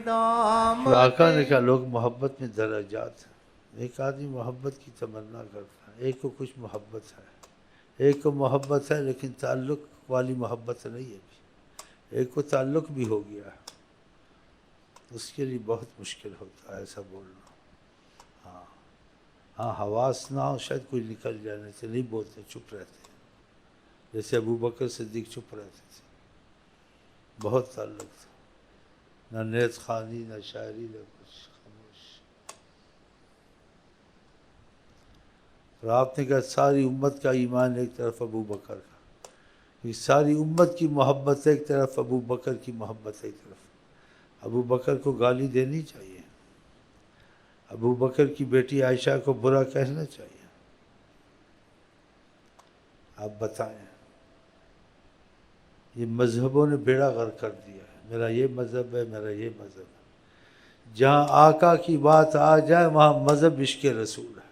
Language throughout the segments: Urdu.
تو آقا نے کہا لوگ محبت میں درجات ہیں، ایک آدمی محبت کی تمنا کرتا ہے، ایک کو کچھ محبت ہے، ایک کو محبت ہے لیکن تعلق والی محبت نہیں ہے، ایک کو تعلق بھی ہو گیا ہے، اس کے لیے بہت مشکل ہوتا ہے ایسا بولنا۔ ہاں حواس نہ ہو شاید کوئی نکل جانے سے نہیں بولتے، چپ رہتے ہیں، جیسے ابو بکر صدیق چپ رہتے تھے، بہت تعلق تھا، نہ نیت خوانی نہ شاعری نہ کچھ، خاموش۔ اور آپ نے کہا ساری امت کا ایمان ایک طرف ابو بکر کا، یہ ساری امت کی محبت ایک طرف، ابو بکر کی محبت ایک طرف۔ ابو بکر کو گالی دینی چاہیے، ابو بکر کی بیٹی عائشہ کو برا کہنا چاہیے؟ آپ بتائیں، یہ مذہبوں نے بیڑا غرق کر دیا ہے، میرا یہ مذہب ہے، میرا یہ مذہب ہے۔ جہاں آقا کی بات آ جائے وہاں مذہب عشق رسول ہے،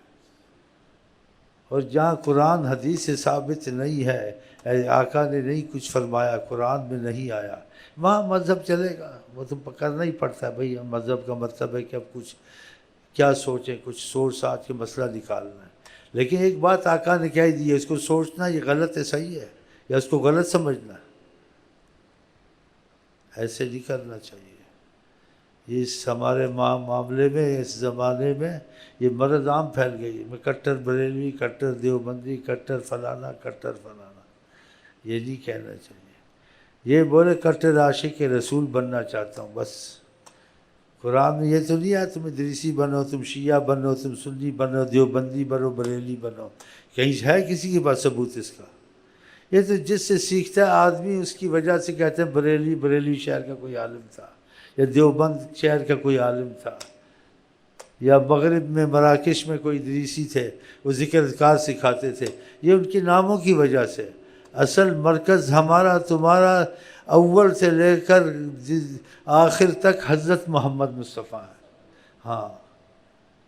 اور جہاں قرآن حدیث سے ثابت نہیں ہے، آقا نے نہیں کچھ فرمایا، قرآن میں نہیں آیا، وہاں مذہب چلے گا، وہ تو کرنا ہی پڑتا ہے بھئی۔ مذہب کا مطلب ہے کہ اب کچھ کیا سوچیں، کچھ سوچ ساتھ کے مسئلہ نکالنا ہے، لیکن ایک بات آقا نے کہہ دی ہے، اس کو سوچنا یہ غلط ہے صحیح ہے، یا اس کو غلط سمجھنا ہے، ایسے نہیں کرنا چاہیے۔ اس ہمارے معاملے میں، اس زمانے میں یہ مرض عام پھیل گئی ہے، میں کٹر بریلوی، کٹر دیوبندی، کٹر فلانا، کٹر فلانا، یہ نہیں کہنا چاہیے۔ یہ بولے کٹر عاشق رسول بننا چاہتا ہوں، بس۔ قرآن میں یہ تو نہیں ہے تم ادریسی بنو، تم شیعہ بنو، تم سنی بنو، دیوبندی بنو، بریلی بنو، کہیں ہے کسی کے پاس ثبوت اس کا؟ یہ تو جس سے سیکھتا ہے آدمی اس کی وجہ سے کہتے ہیں بریلی شہر کا کوئی عالم تھا، یا دیوبند شہر کا کوئی عالم تھا، یا مغرب میں مراکش میں کوئی ادریسی تھے وہ ذکر اذکار سکھاتے تھے، یہ ان کے ناموں کی وجہ سے۔ اصل مرکز ہمارا تمہارا اول سے لے کر آخر تک حضرت محمد مصطفیٰ ہے۔ ہاں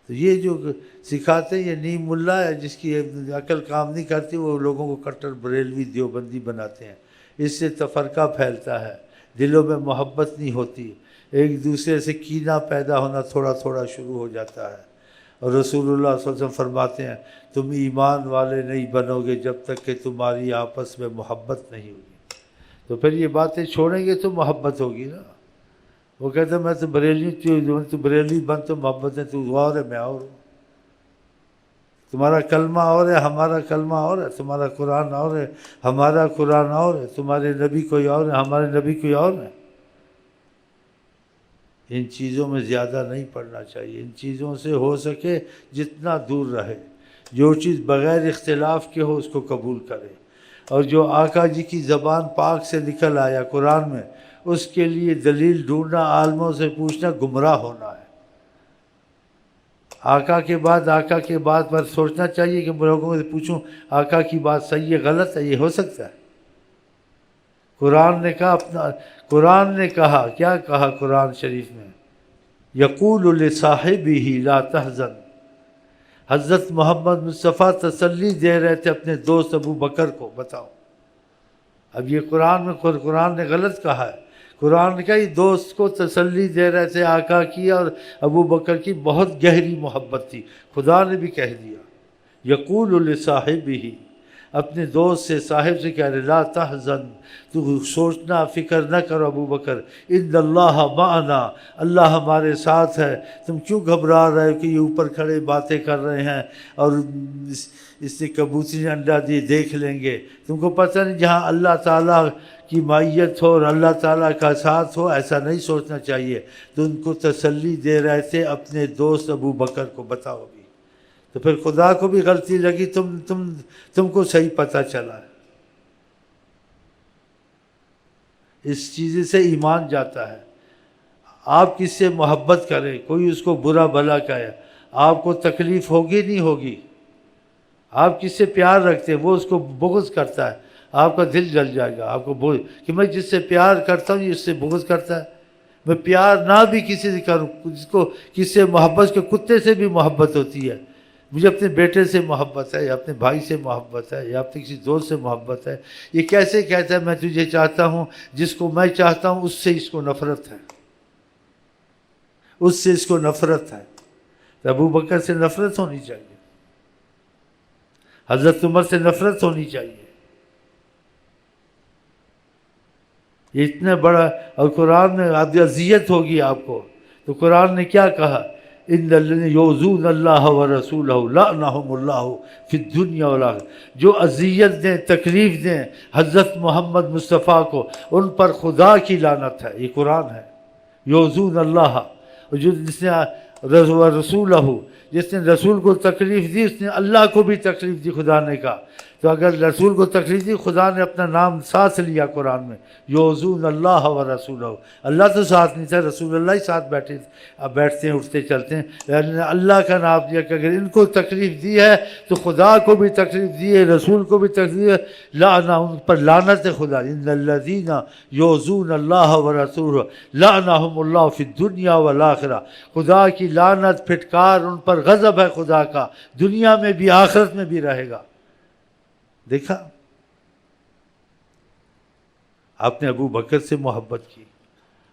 تو یہ جو سکھاتے ہیں یہ نیم ملا ہے، جس کی عقل کام نہیں کرتی، وہ لوگوں کو کٹر بریلوی دیوبندی بناتے ہیں، اس سے تفرقہ پھیلتا ہے، دلوں میں محبت نہیں ہوتی، ایک دوسرے سے کینہ پیدا ہونا تھوڑا تھوڑا شروع ہو جاتا ہے۔ اور رسول اللہ صلی اللہ علیہ وسلم فرماتے ہیں تم ایمان والے نہیں بنو گے جب تک کہ تمہاری آپس میں محبت نہیں ہوگی۔ تو پھر یہ باتیں چھوڑیں گے تو محبت ہوگی نا۔ وہ کہتے ہیں میں تو بریلی، تو بریلی بن تو محبت ہے، تو اور ہے میں اور ہوں، تمہارا کلمہ اور ہے ہمارا کلمہ اور ہے، تمہارا قرآن اور ہے ہمارا قرآن اور ہے، تمہارے نبی کوئی اور ہے ہمارے نبی کوئی اور ہے۔ ان چیزوں میں زیادہ نہیں پڑھنا چاہیے، ان چیزوں سے ہو سکے جتنا دور رہے۔ جو چیز بغیر اختلاف کے ہو اس کو قبول کرے، اور جو آقا جی کی زبان پاک سے نکل آیا قرآن میں، اس کے لیے دلیل ڈھونڈنا، عالموں سے پوچھنا گمراہ ہونا ہے۔ آقا کے بعد پر سوچنا چاہیے کہ لوگوں سے پوچھوں آقا کی بات صحیح ہے غلط ہے، یہ ہو سکتا ہے؟ قرآن نے کہا کیا کہا قرآن شریف میں؟ یقول لصاحبہ لا تحزن۔ حضرت محمد مصطفیٰ تسلی دے رہے تھے اپنے دوست ابو بکر کو، بتاؤ۔ اب یہ قرآن نے غلط کہا ہے، قرآن نے کہا یہ دوست کو تسلی دے رہے تھے، آقا کی اور ابو بکر کی بہت گہری محبت تھی، خدا نے بھی کہہ دیا یقول لصاحبہ، اپنے دوست سے، صاحب سے کہہ رہے لا تحزن، تو سوچنا فکر نہ کرو ابو بکر، ان اللہ معنا، اللہ ہمارے ساتھ ہے، تم کیوں گھبرا رہے ہو کہ یہ اوپر کھڑے باتیں کر رہے ہیں اور اس نے کبوتری نے انڈا دیے دیکھ لیں گے، تم کو پتہ نہیں جہاں اللہ تعالیٰ کی معیت ہو اور اللہ تعالیٰ کا ساتھ ہو، ایسا نہیں سوچنا چاہیے۔ تو ان کو تسلی دے رہے تھے اپنے دوست ابو بکر کو، بتاؤ ابھی تو پھر خدا کو بھی غلطی لگی، تم کو صحیح پتہ چلا ہے۔ اس چیز سے ایمان جاتا ہے۔ آپ کس سے محبت کریں، کوئی اس کو برا بھلا کہے، آپ کو تکلیف ہوگی نہیں ہوگی؟ آپ کس سے پیار رکھتے ہیں، وہ اس کو بغض کرتا ہے، آپ کا دل جل جائے گا، آپ کو کہ میں جس سے پیار کرتا ہوں یہ اس سے بغض کرتا ہے۔ میں پیار نہ بھی کسی سے کروں، جس کو کس سے محبت، کے کتے سے بھی محبت ہوتی ہے، مجھے اپنے بیٹے سے محبت ہے، یا اپنے بھائی سے محبت ہے، یا اپنے کسی دوست سے محبت ہے، یہ کیسے کہتا ہے میں تجھے چاہتا ہوں، جس کو میں چاہتا ہوں اس سے اس کو نفرت ہے؟ اس سے اس کو نفرت ہے. تو ابو بکر سے نفرت ہونی چاہیے, حضرت عمر سے نفرت ہونی چاہیے. یہ اتنا بڑا, اور قرآن میں اذیت ہوگی آپ کو, تو قرآن نے کیا کہا, ان الذین یؤذون اللہ ورسولہ لعنہم اللہ فی الدنیا والآخرہ. جو اذیت دیں, تکلیف دیں حضرت محمد مصطفیٰ کو, ان پر خدا کی لعنت ہے. یہ قرآن ہے. یؤذون اللہ, جس نے رسولہ, جس نے رسول کو تکلیف دی, اس نے اللہ کو بھی تکلیف دی خدا نے کہا. تو اگر رسول کو تکلیف دی, خدا نے اپنا نام ساتھ لیا قرآن میں, یؤذون اللہ ورسولہ. اللہ تو ساتھ نہیں تھا, رسول اللہ ہی ساتھ بیٹھے, اب بیٹھتے ہیں اٹھتے چلتے ہیں, لیکن اللہ کا نام دیا کہ اگر ان کو تکلیف دی ہے تو خدا کو بھی تکلیف دی ہے, رسول کو بھی تکلیف ہے, لعنہ, ان پر لعنت ہے خدا. ان الذین یؤذون اللہ ورسولہ لعنہم اللہ فی الدنیا والآخرہ. خدا کی لعنت, پھٹکار, ان پر غضب ہے خدا کا, دنیا میں بھی آخرت میں بھی رہے گا. دیکھا, آپ نے ابو بکر سے محبت کی,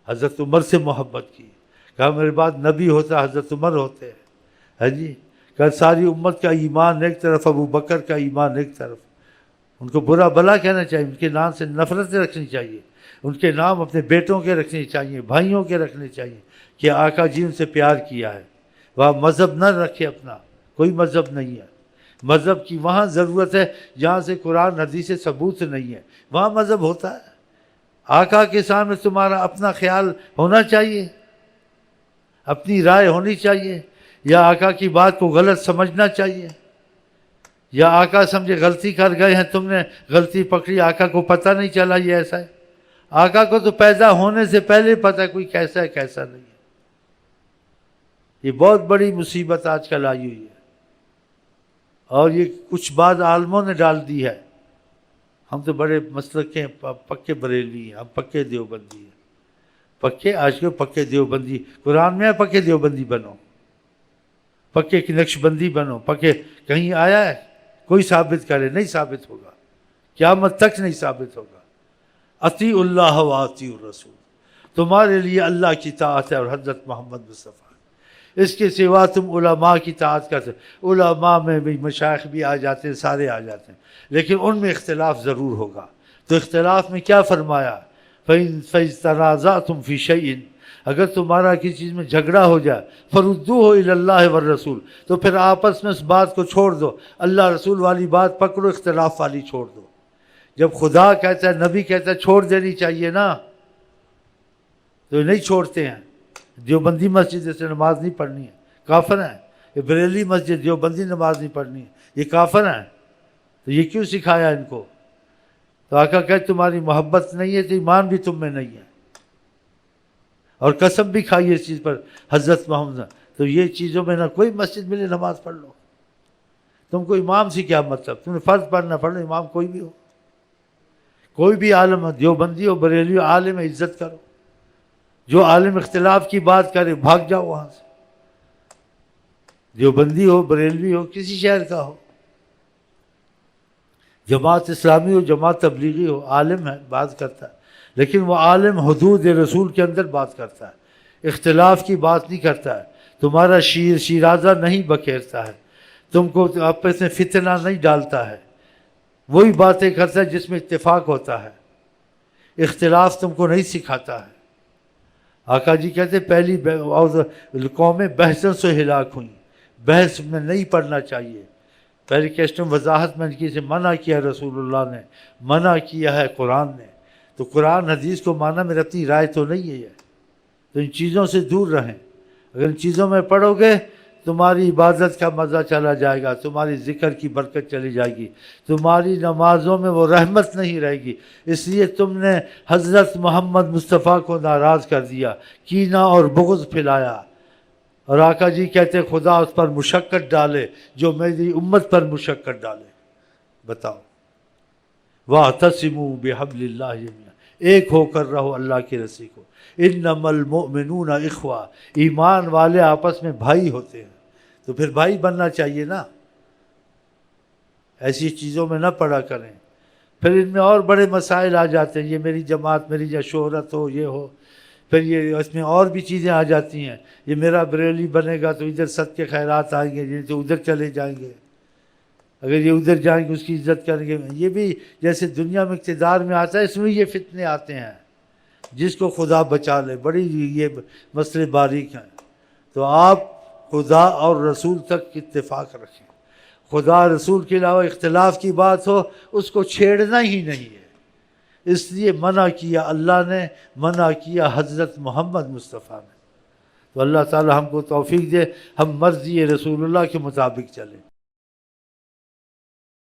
حضرت عمر سے محبت کی, کہا میرے بعد نبی ہوتا حضرت عمر ہوتے ہیں. ہے جی, کہ ساری امت کا ایمان ایک طرف, ابو بکر کا ایمان ایک طرف. ان کو برا بھلا کہنا چاہیے, ان کے نام سے نفرت رکھنی چاہیے, ان کے نام اپنے بیٹوں کے رکھنے چاہیے, بھائیوں کے رکھنے چاہیے, کہ آقا جی ان سے پیار کیا ہے. وہاں مذہب نہ رکھے اپنا, کوئی مذہب نہیں ہے. مذہب کی وہاں ضرورت ہے جہاں سے قرآن حدیث سے ثبوت نہیں ہے, وہاں مذہب ہوتا ہے. آقا کے سامنے تمہارا اپنا خیال ہونا چاہیے, اپنی رائے ہونی چاہیے, یا آقا کی بات کو غلط سمجھنا چاہیے, یا آقا سمجھے غلطی کر گئے ہیں, تم نے غلطی پکڑی, آقا کو پتہ نہیں چلا یہ ایسا ہے. آقا کو تو پیدا ہونے سے پہلے پتہ ہے کوئی کیسا ہے کیسا نہیں ہے. یہ بہت بڑی مصیبت آج کل آئی ہوئی ہے, اور یہ کچھ بعض عالموں نے ڈال دی ہے. ہم تو بڑے مسلک کے پکے بریلوی ہیں, ہم پکے دیوبندی ہیں. پکے, آج کے پکے دیوبندی, قرآن میں ہے پکے دیوبندی بنو, پکے کی نقش بندی بنو. پکے کہیں آیا ہے کوئی ثابت کرے, نہیں ثابت ہوگا, قیامت تک نہیں ثابت ہوگا. اطیعوا اللہ و اطیعوا الرسول, تمہارے لیے اللہ کی طاعت ہے اور حضرت محمد مصطفیٰ. اس کے سوا تم علماء کی طاعت کرتے. علماء میں بھی مشائخ بھی آ جاتے ہیں, سارے آ جاتے ہیں, لیکن ان میں اختلاف ضرور ہوگا. تو اختلاف میں کیا فرمایا, فَإِذْ تَنَازَعْتُمْ فِي شَيْءٍ, اگر تمہارا کسی چیز میں جھگڑا ہو جائے, فَرُدُّوهُ إِلَى اللَّهِ وَالرَّسُولِ, تو پھر آپس میں اس بات کو چھوڑ دو, اللہ رسول والی بات پکڑو, اختلاف والی چھوڑ دو. جب خدا کہتا ہے, نبی کہتا ہے چھوڑ دینی چاہیے نا, تو نہیں چھوڑتے ہیں. دیوبندی مسجد سے نماز نہیں پڑھنی ہے, کافر ہیں. یہ بریلی مسجد, دیوبندی نماز نہیں پڑھنی ہے, یہ کافر ہیں. تو یہ کیوں سکھایا ان کو؟ تو آقا کہتے تمہاری محبت نہیں ہے تو ایمان بھی تم میں نہیں ہے, اور قسم بھی کھائی اس چیز پر حضرت محمد. تو یہ چیزوں میں نہ کوئی مسجد ملے نماز پڑھ لو. تم کو امام سے کیا مطلب, تم نے فرض پڑھنا پڑھ لو, امام کوئی بھی ہو, کوئی بھی عالم ہو, دیوبندی ہو بریلی ہو, عالم عزت کرو. جو عالم اختلاف کی بات کرے بھاگ جاؤ وہاں سے, دیوبندی ہو بریلوی ہو کسی شہر کا ہو, جماعت اسلامی ہو جماعت تبلیغی ہو, عالم ہے بات کرتا ہے, لیکن وہ عالم حدود رسول کے اندر بات کرتا ہے, اختلاف کی بات نہیں کرتا ہے. تمہارا شیرازہ نہیں بکھیرتا ہے, تم کو آپس میں فتنہ نہیں ڈالتا ہے, وہی باتیں کرتا ہے جس میں اتفاق ہوتا ہے, اختلاف تم کو نہیں سکھاتا ہے. آقا جی کہتے پہلی قومیں بحثوں سے ہلاک ہوئیں, بحث میں نہیں پڑھنا چاہیے. پہلی کیسٹم وضاحت میں کی سے منع کیا, رسول اللہ نے منع کیا ہے, قرآن نے. تو قرآن حدیث کو مانا میرا اپنی رائے تو نہیں ہے یہ, تو ان چیزوں سے دور رہیں. اگر ان چیزوں میں پڑھو گے تمہاری عبادت کا مزہ چلا جائے گا, تمہاری ذکر کی برکت چلی جائے گی, تمہاری نمازوں میں وہ رحمت نہیں رہے گی. اس لیے تم نے حضرت محمد مصطفیٰ کو ناراض کر دیا, کینہ اور بغض پھیلایا. اور آقا جی کہتے خدا اس پر مشقت ڈالے جو میری امت پر مشقت ڈالے. بتاؤ, وَاعْتَصِمُوا بِحَبْلِ اللَّهِ جَمِيعًا, ایک ہو کر رہو اللہ کی رسی کو. اِنَّمَا الْمُؤْمِنُونَ إِخْوَةٌ, ایمان والے آپس میں بھائی ہوتے ہیں. تو پھر بھائی بننا چاہیے نا, ایسی چیزوں میں نہ پڑا کریں. پھر ان میں اور بڑے مسائل آ جاتے ہیں, یہ میری جماعت, میری یا شہرت ہو, یہ ہو. پھر یہ اس میں اور بھی چیزیں آ جاتی ہیں، یہ میرا بریلوی بنے گا تو ادھر صدقے خیرات آئیں گے، یہ تو ادھر چلے جائیں گے، اگر یہ ادھر جائیں گے اس کی عزت کریں گے۔ یہ بھی جیسے دنیا میں اقتدار میں آتا ہے، اس میں یہ فتنے آتے ہیں، جس کو خدا بچا لے۔ بڑی یہ مسئلے باریک ہیں، تو آپ خدا اور رسول تک اتفاق رکھیں۔ خدا رسول کے علاوہ اختلاف کی بات ہو، اس کو چھیڑنا ہی نہیں ہے، اس لیے منع کیا اللہ نے، منع کیا حضرت محمد مصطفیٰ نے۔ تو اللہ تعالی ہم کو توفیق دے، ہم مرضی رسول اللہ کے مطابق چلیں۔